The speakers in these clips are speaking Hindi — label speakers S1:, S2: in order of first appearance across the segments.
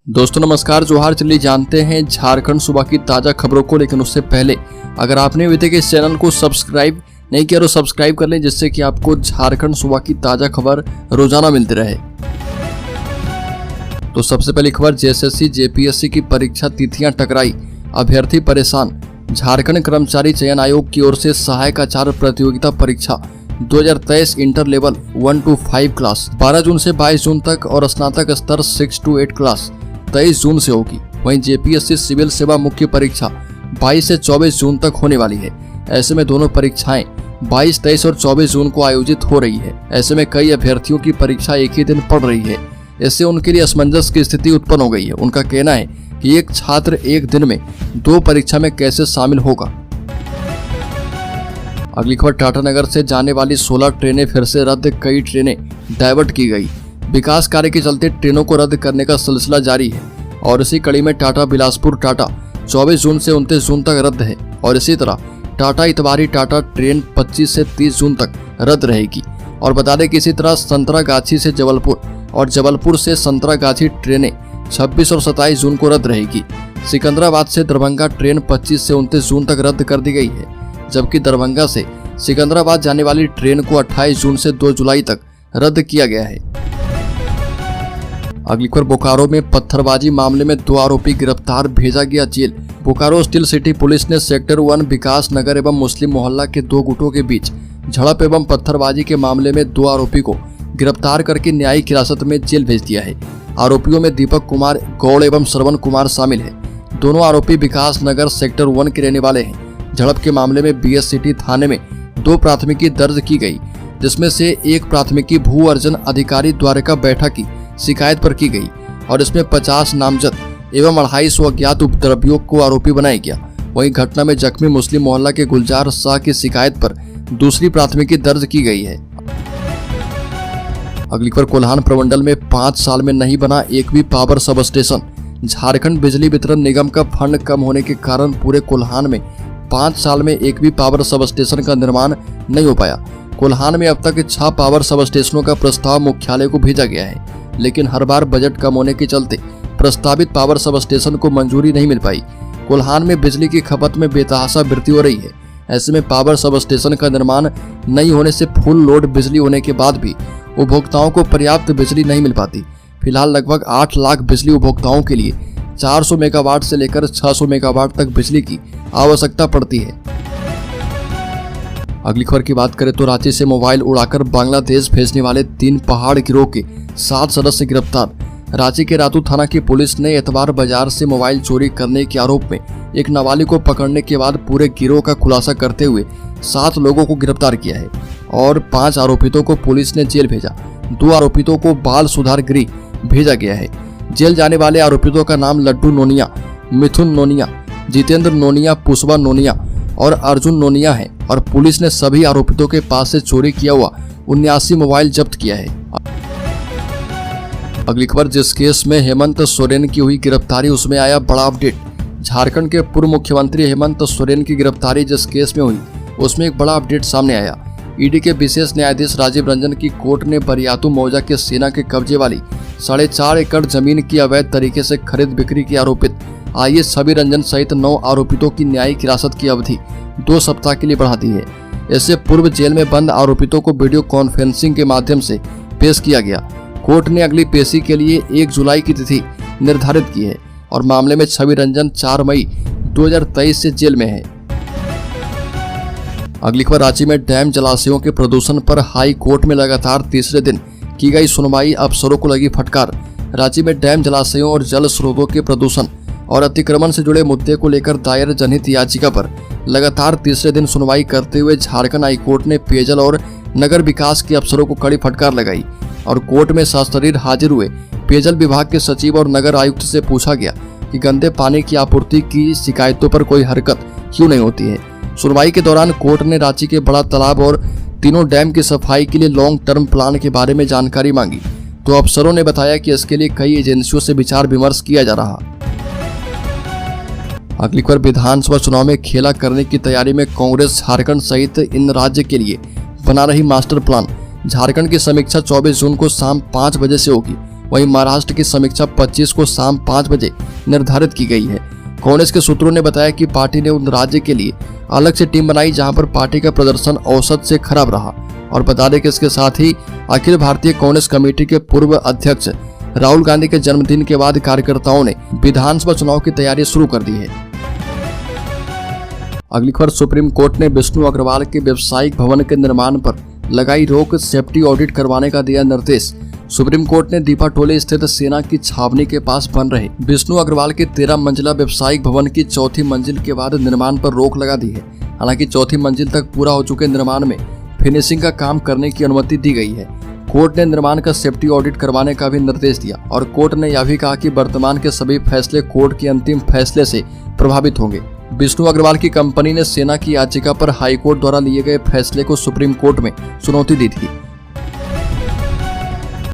S1: दोस्तों नमस्कार, जोहार। चलिए जानते हैं झारखंड सूबा की ताज़ा खबरों को, लेकिन उससे पहले अगर आपने अभी तक इस चैनल को सब्सक्राइब नहीं किया तो सब्सक्राइब कर लें, जिससे कि आपको झारखंड सूबा की ताज़ा खबर रोजाना मिलती रहे। तो सबसे पहली खबर, जेएसएससी जेपीएससी की परीक्षा तिथियां टकराई, अभ्यर्थी परेशान। झारखंड कर्मचारी चयन आयोग की ओर से सहायक आचार्य प्रतियोगिता परीक्षा 2023 इंटर लेवल 1 to 5 क्लास 12 जून से 22 जून तक और स्नातक स्तर 6 to 8 क्लास 23 जून से होगी। वहीं जेपीएससी सिविल सेवा मुख्य परीक्षा 22 से 24 जून तक होने वाली है। ऐसे में दोनों परीक्षाएं 22, 23 और 24 जून को आयोजित हो रही है। ऐसे में कई अभ्यर्थियों की परीक्षा एक ही दिन पड़ रही है। इससे उनके लिए असमंजस की स्थिति उत्पन्न हो गई है। उनका कहना है कि एक छात्र एक दिन में 2 परीक्षा में कैसे शामिल होगा। अगली खबर, टाटानगर से जाने वाली 16 ट्रेनें फिर से रद्द, कई ट्रेनें डाइवर्ट की गई। विकास कार्य के चलते ट्रेनों को रद्द करने का सिलसिला जारी है और इसी कड़ी में टाटा बिलासपुर टाटा 24 जून से 29 जून तक रद्द है और इसी तरह टाटा इतवारी टाटा ट्रेन 25 से 30 जून तक रद्द रहेगी। और बता दें कि इसी तरह संतरागाछी से जबलपुर और जबलपुर से संतरागाछी ट्रेनें 26 और 27 जून को रद्द रहेगी। सिकंदराबाद से दरभंगा ट्रेन 25 से 29 जून तक रद्द कर दी गई है, जबकि दरभंगा से सिकंदराबाद जाने वाली ट्रेन को 28 जून से 2 जुलाई तक रद्द किया गया है। अगली खबर, बोकारो में पत्थरबाजी मामले में 2 आरोपी गिरफ्तार, भेजा गया जेल। बोकारो स्टील सिटी पुलिस ने सेक्टर 1 विकास नगर एवं मुस्लिम मोहल्ला के 2 गुटों के बीच झड़प एवं पत्थरबाजी के मामले में 2 आरोपी को गिरफ्तार करके न्यायिक हिरासत में जेल भेज दिया है। आरोपियों में दीपक कुमार गौड़ एवं श्रवण कुमार शामिल है। दोनों आरोपी विकास नगर सेक्टर 1 के रहने वाले हैं। झड़प के मामले में बीएस सिटी थाने में 2 प्राथमिकी दर्ज की गई, जिसमें से एक प्राथमिकी भू अर्जन अधिकारी द्वारका बैठा की शिकायत पर की गई और इसमें 50 नामजद एवं 250 अज्ञात उपद्रवियों को आरोपी बनाया गया। वहीं घटना में जख्मी मुस्लिम मोहल्ला के गुलजार शाह की शिकायत पर दूसरी प्राथमिकी दर्ज की गई है। अगली खबर, कोल्हान प्रमंडल में 5 साल में नहीं बना एक भी पावर सब स्टेशन। झारखंड बिजली वितरण निगम का फंड कम होने के कारण पूरे कोल्हान में 5 साल में एक भी पावर सब स्टेशन का निर्माण नहीं हो पाया। कोल्हान में अब तक 6 पावर सब स्टेशनों का प्रस्ताव मुख्यालय को भेजा गया है, लेकिन हर बार बजट कम होने के चलते प्रस्तावित पावर सब स्टेशन को मंजूरी नहीं मिल पाई। कोल्हान में बिजली की खपत में बेतहाशा वृद्धि हो रही है। ऐसे में पावर सब स्टेशन का निर्माण नहीं होने से फुल लोड बिजली होने के बाद भी उपभोक्ताओं को पर्याप्त बिजली नहीं मिल पाती। फिलहाल लगभग 8 लाख बिजली उपभोक्ताओं के लिए 400 मेगावाट से लेकर 600 मेगावाट तक बिजली की आवश्यकता पड़ती है। अगली खबर की बात करें तो रांची से मोबाइल उड़ाकर बांग्लादेश भेजने वाले 3 पहाड़ गिरोह के 7 सदस्य गिरफ्तार। रांची के रातू थाना की पुलिस ने एतवार बाजार से मोबाइल चोरी करने के आरोप में एक नाबालिग को पकड़ने के बाद पूरे गिरोह का खुलासा करते हुए 7 लोगों को गिरफ्तार किया है और 5 आरोपितों को पुलिस ने जेल भेजा। 2 आरोपितों को बाल सुधार गृह भेजा गया है। जेल जाने वाले आरोपितों का नाम लड्डू नोनिया, मिथुन नोनिया, जितेंद्र नोनिया, पुष्पा नोनिया और अर्जुन नोनिया है और पुलिस ने सभी आरोपितों के पास से चोरी किया हुआ 79 मोबाइल जब्त किया है। अगली खबर, जिस केस में हेमंत सोरेन की हुई गिरफ्तारी उसमें आया बड़ा अपडेट। झारखंड के पूर्व मुख्यमंत्री हेमंत सोरेन की गिरफ्तारी जिस केस में हुई उसमें एक बड़ा अपडेट सामने आया। ईडी के विशेष न्यायाधीश राजीव रंजन की कोर्ट ने बरियातू मौजा के सेना के कब्जे वाली 4.5 एकड़ जमीन की अवैध तरीके से खरीद बिक्री की आरोपित आईएएस छवि रंजन सहित 9 आरोपितों की न्यायिक हिरासत की अवधि 2 सप्ताह के लिए बढ़ा दी है। इससे पूर्व जेल में बंद आरोपितों को वीडियो कॉन्फ्रेंसिंग के माध्यम से पेश किया गया। कोर्ट ने अगली पेशी के लिए 1 जुलाई की तिथि निर्धारित की है और मामले में छवि रंजन 4 मई 2023 से जेल में है। अगली खबर, रांची में डैम जलाशयों के प्रदूषण पर हाई कोर्ट में लगातार तीसरे दिन की गई सुनवाई, अफसरों को लगी फटकार। रांची में डैम जलाशयों और जल स्रोतों के प्रदूषण और अतिक्रमण से जुड़े मुद्दे को लेकर दायर जनहित याचिका पर लगातार तीसरे दिन सुनवाई करते हुए झारखंड हाईकोर्ट ने पेयजल और नगर विकास के अफसरों को कड़ी फटकार लगाई और कोर्ट में सशरीर हाजिर हुए पेयजल विभाग के सचिव और नगर आयुक्त से पूछा गया कि गंदे पानी की आपूर्ति की शिकायतों पर कोई हरकत क्यों नहीं होती है। सुनवाई के दौरान कोर्ट ने रांची के बड़ा तालाब और तीनों डैम की सफाई के लिए लॉन्ग टर्म प्लान के बारे में जानकारी मांगी, तो अफसरों ने बताया कि इसके लिए कई एजेंसियों से विचार विमर्श किया जा रहा। अगली खबर, विधानसभा चुनाव में खेला करने की तैयारी में कांग्रेस झारखंड सहित इन राज्य के लिए बना रही मास्टर प्लान। झारखंड की समीक्षा 24 जून को शाम 5 बजे से होगी। वहीं महाराष्ट्र की समीक्षा 25 को शाम 5 बजे निर्धारित की गई है। कांग्रेस के सूत्रों ने बताया कि पार्टी ने उन राज्य के लिए अलग से टीम बनाई जहां पर पार्टी का प्रदर्शन औसत से खराब रहा। और बता दें कि इसके साथ ही अखिल भारतीय कांग्रेस कमेटी के पूर्व अध्यक्ष राहुल गांधी के जन्मदिन के बाद कार्यकर्ताओं ने विधानसभा चुनाव की तैयारी शुरू कर दी है। अगली खबर, सुप्रीम कोर्ट ने विष्णु अग्रवाल के व्यवसायिक भवन के निर्माण पर लगाई रोक, सेफ्टी ऑडिट करवाने का दिया निर्देश। सुप्रीम कोर्ट ने दीपाटोले स्थित सेना की छावनी के पास बन रहे विष्णु अग्रवाल के 13 मंजिला व्यवसायिक भवन की चौथी मंजिल के बाद निर्माण पर रोक लगा दी है। हालांकि चौथी मंजिल तक पूरा हो चुके निर्माण में फिनिशिंग का काम करने की अनुमति दी गई है। कोर्ट ने निर्माण का सेफ्टी ऑडिट करवाने का भी निर्देश दिया और कोर्ट ने यह भी कहा कि वर्तमान के सभी फैसले कोर्ट के अंतिम फैसले से प्रभावित होंगे। विष्णु अग्रवाल की कंपनी ने सेना की याचिका पर हाईकोर्ट द्वारा लिए गए फैसले को सुप्रीम कोर्ट में चुनौती दी थी।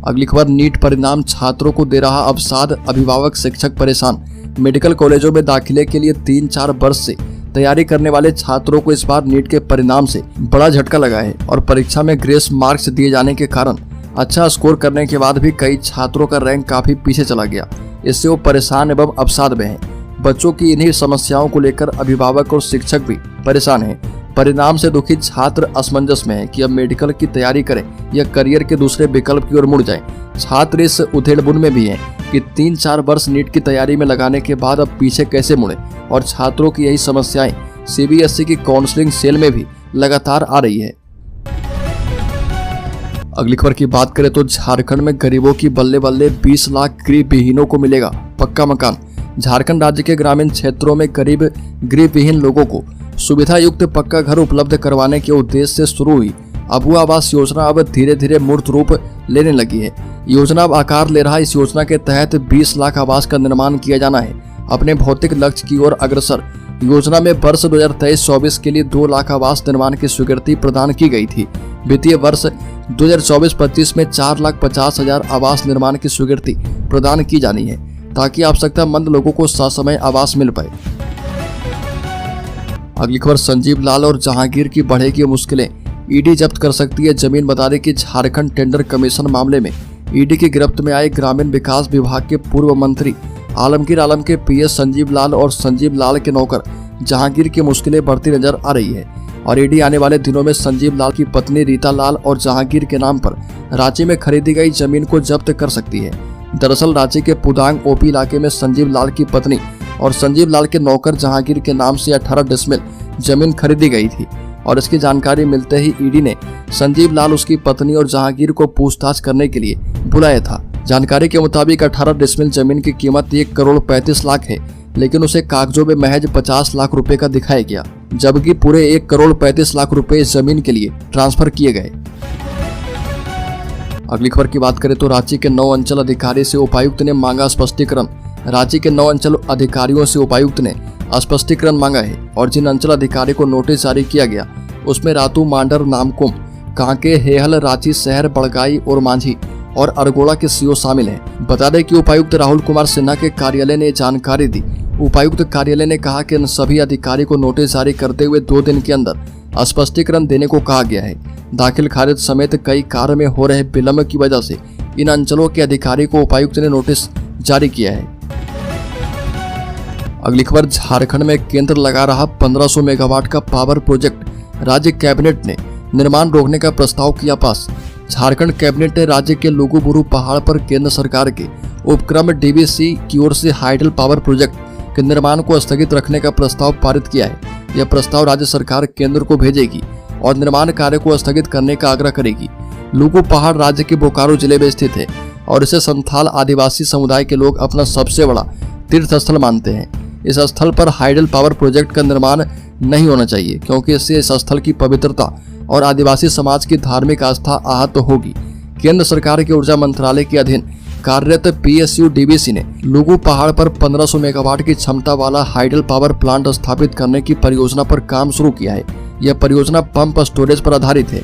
S1: अगली खबर, नीट परिणाम छात्रों को दे रहा अवसाद, अभिभावक शिक्षक परेशान। मेडिकल कॉलेजों में दाखिले के लिए 3-4 वर्ष से तैयारी करने वाले छात्रों को इस बार नीट के परिणाम से बड़ा झटका लगा है और परीक्षा में ग्रेस मार्क्स दिए जाने के कारण अच्छा स्कोर करने के बाद भी कई छात्रों का रैंक काफी पीछे चला गया। इससे वो परेशान एवं अवसाद में हैं। बच्चों की इन्हीं समस्याओं को लेकर अभिभावक और शिक्षक भी परेशान हैं। परिणाम से दुखी छात्र असमंजस में है कि अब मेडिकल की तैयारी करें या करियर के दूसरे विकल्प की ओर मुड़ जाएं। छात्र इस उधेड़बुन में भी हैं कि 3-4 वर्ष नीट की तैयारी में लगाने के बाद अब पीछे कैसे मुड़े और छात्रों की यही समस्याएं सीबीएसई की काउंसलिंग सेल में भी लगातार आ रही है। अगली खबर की बात करें तो झारखंड में गरीबों की बल्ले बल्ले 20 लाख गृह विहीनों को मिलेगा पक्का मकान। झारखंड राज्य के ग्रामीण क्षेत्रों में करीब गृह विहीन लोगों को सुविधा युक्त पक्का घर उपलब्ध करवाने के उद्देश्य से शुरू हुई अबू आवास योजना अब धीरे धीरे मूर्त रूप लेने लगी है। योजना अब आकार ले रहा। इस योजना के तहत 20 लाख आवास का निर्माण किया जाना है। अपने भौतिक लक्ष्य की ओर अग्रसर योजना में वर्ष 2023-24 के लिए 2 लाख आवास निर्माण की स्वीकृति प्रदान की गई थी। वित्तीय वर्ष 2024-25 में 4,50,000 आवास निर्माण की स्वीकृति प्रदान की जानी है ताकि आवश्यकतामंद लोगों को ससमय आवास मिल पाए। अगली खबर, संजीव लाल और जहांगीर की बढ़ेगी मुश्किलें, ईडी जब्त कर सकती है जमीन। बता दें कि झारखंड टेंडर कमीशन मामले में ईडी की गिरफ्त में आए ग्रामीण विकास विभाग के पूर्व मंत्री आलमगीर आलम के पीएस संजीव लाल और संजीव लाल के नौकर जहांगीर की मुश्किलें बढ़ती नजर आ रही है और ईडी आने वाले दिनों में संजीव लाल की पत्नी रीता लाल और जहांगीर के नाम पर रांची में खरीदी गई जमीन को जब्त कर सकती है। दरअसल रांची के पुदांग ओपी इलाके में संजीव लाल की पत्नी और संजीव लाल के नौकर जहांगीर के नाम से 18 डिसमिल जमीन खरीदी गई थी और इसकी जानकारी मिलते ही ईडी ने संजीव लाल, उसकी पत्नी और जहांगीर को पूछताछ करने के लिए बुलाया था। जानकारी के मुताबिक 18 डिसमिल जमीन की कीमत 1 करोड़ 35 लाख है, लेकिन उसे कागजों में महज 50 लाख रुपए का दिखाया गया, जबकि पूरे 1 करोड़ 35 लाख रुपए इस जमीन के लिए ट्रांसफर किए गए। अगली खबर की बात करें तो रांची के 9 अंचल अधिकारी से उपायुक्त ने मांगा स्पष्टीकरण। रांची के 9 अंचल अधिकारियों से उपायुक्त ने स्पष्टीकरण मांगा है और जिन अंचल अधिकारी को नोटिस जारी किया गया उसमें रातू, मांडर, नामकुम, कांके, हेहल, रांची शहर, बड़गाई और मांझी और अरगोड़ा के सीओ शामिल हैं। बता दें कि उपायुक्त राहुल कुमार सिन्हा के कार्यालय ने जानकारी दी। उपायुक्त कार्यालय ने कहा कि इन सभी अधिकारी को नोटिस जारी करते हुए 2 दिन के अंदर स्पष्टीकरण देने को कहा गया है। दाखिल खारिज समेत कई कार्य में हो रहे विलंब की वजह से इन अंचलों के अधिकारी को उपायुक्त ने नोटिस जारी किया है। अगली खबर, झारखंड में केंद्र लगा रहा 1500 मेगावाट का पावर प्रोजेक्ट, राज्य कैबिनेट ने निर्माण रोकने का प्रस्ताव किया पास। झारखंड कैबिनेट ने राज्य के लुगुबुरु पहाड़ पर केंद्र सरकार के उपक्रम डीवीसी की ओर से हाइडल पावर प्रोजेक्ट के निर्माण को स्थगित रखने का प्रस्ताव पारित किया है। यह प्रस्ताव राज्य सरकार केंद्र को भेजेगी और निर्माण कार्य को स्थगित करने का आग्रह करेगी। लुगु पहाड़ राज्य के बोकारो जिले में स्थित है और इसे संथाल आदिवासी समुदाय के लोग अपना सबसे बड़ा तीर्थ स्थल मानते हैं। इस स्थल पर हाइडल पावर प्रोजेक्ट का निर्माण नहीं होना चाहिए क्योंकि इससे इस स्थल की पवित्रता और आदिवासी समाज की धार्मिक आस्था आहत होगी। केंद्र सरकार के ऊर्जा मंत्रालय के अधीन कार्यरत पीएसयू डीवीसी ने लुगु पहाड़ पर 1500 मेगावाट की क्षमता वाला हाइडल पावर प्लांट स्थापित करने की परियोजना पर काम शुरू किया है। यह परियोजना पंप स्टोरेज पर आधारित है।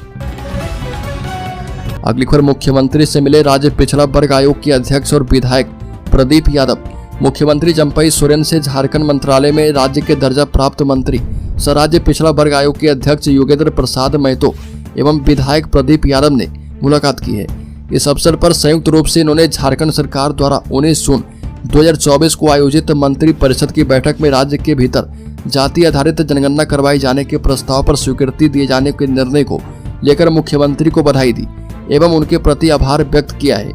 S1: अगली खबर, मुख्यमंत्री से मिले राज्य पिछड़ा वर्ग आयोग के अध्यक्ष और विधायक प्रदीप यादव। मुख्यमंत्री जम्पई सोरेन से झारखंड मंत्रालय में राज्य के दर्जा प्राप्त मंत्री सह राज्य पिछड़ा वर्ग आयोग के अध्यक्ष योगेंद्र प्रसाद महतो एवं विधायक प्रदीप यादव ने मुलाकात की है। इस अवसर पर संयुक्त रूप से इन्होंने झारखंड सरकार द्वारा 19 जून 2024 को आयोजित मंत्री परिषद की बैठक में राज्य के भीतर जाति आधारित जनगणना करवाई जाने के प्रस्ताव पर स्वीकृति दिए जाने के निर्णय को लेकर मुख्यमंत्री को बधाई दी एवं उनके प्रति आभार व्यक्त किया है।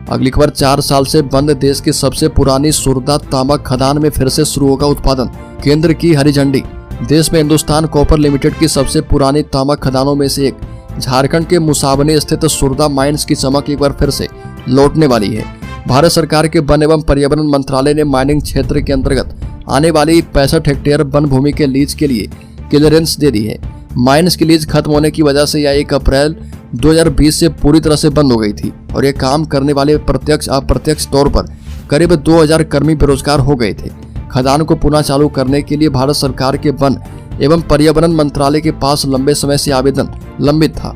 S1: अगली खबर, 4 साल से बंद देश की सबसे पुरानी सुरदा तांबा खदान में फिर से शुरू होगा उत्पादन, केंद्र की हरी झंडी। देश में हिंदुस्तान कॉपर लिमिटेड की सबसे पुरानी तांबा खदानों में से एक झारखंड के मुसाबनी स्थित सुरदा माइंस की चमक एक बार फिर से लौटने वाली है। भारत सरकार के वन एवं पर्यावरण मंत्रालय ने माइनिंग क्षेत्र के अंतर्गत आने वाली 65 हेक्टेयर वन भूमि के लीज के लिए क्लियरेंस दे दी है। माइंस की लीज खत्म होने की वजह से यह 1 अप्रैल 2020 से पूरी तरह से बंद हो गई थी और ये काम करने वाले प्रत्यक्ष अप्रत्यक्ष तौर पर करीब 2000 कर्मी बेरोजगार हो गए थे। खदान को पुनः चालू करने के लिए भारत सरकार के वन एवं पर्यावरण मंत्रालय के पास लंबे समय से आवेदन लंबित था।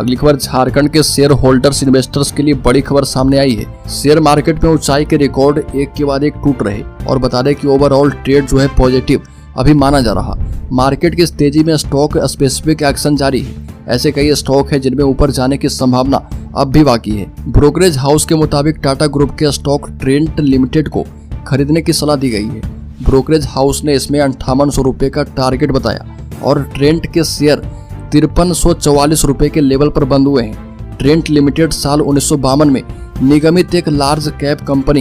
S1: अगली खबर, झारखंड के शेयर होल्डर्स इन्वेस्टर्स के लिए बड़ी खबर सामने आई है। शेयर मार्केट में ऊंचाई के रिकॉर्ड एक के बाद एक टूट रहे और बता दें कि ओवरऑल ट्रेड जो है पॉजिटिव अभी माना जा रहा। मार्केट की इस तेजी में स्टॉक स्पेसिफिक एक्शन जारी है। ऐसे कई स्टॉक है जिनमें ऊपर जाने की संभावना अब भी बाकी है। ब्रोकरेज हाउस के मुताबिक टाटा ग्रुप के स्टॉक ट्रेंट लिमिटेड को खरीदने की सलाह दी गई है। ब्रोकरेज हाउस ने इसमें 5800 रुपए का टारगेट बताया और ट्रेंट के शेयर 5344 रुपए के लेवल पर बंद हुए हैं। ट्रेंट लिमिटेड साल 1952 में निगमित एक लार्ज कैप कंपनी है।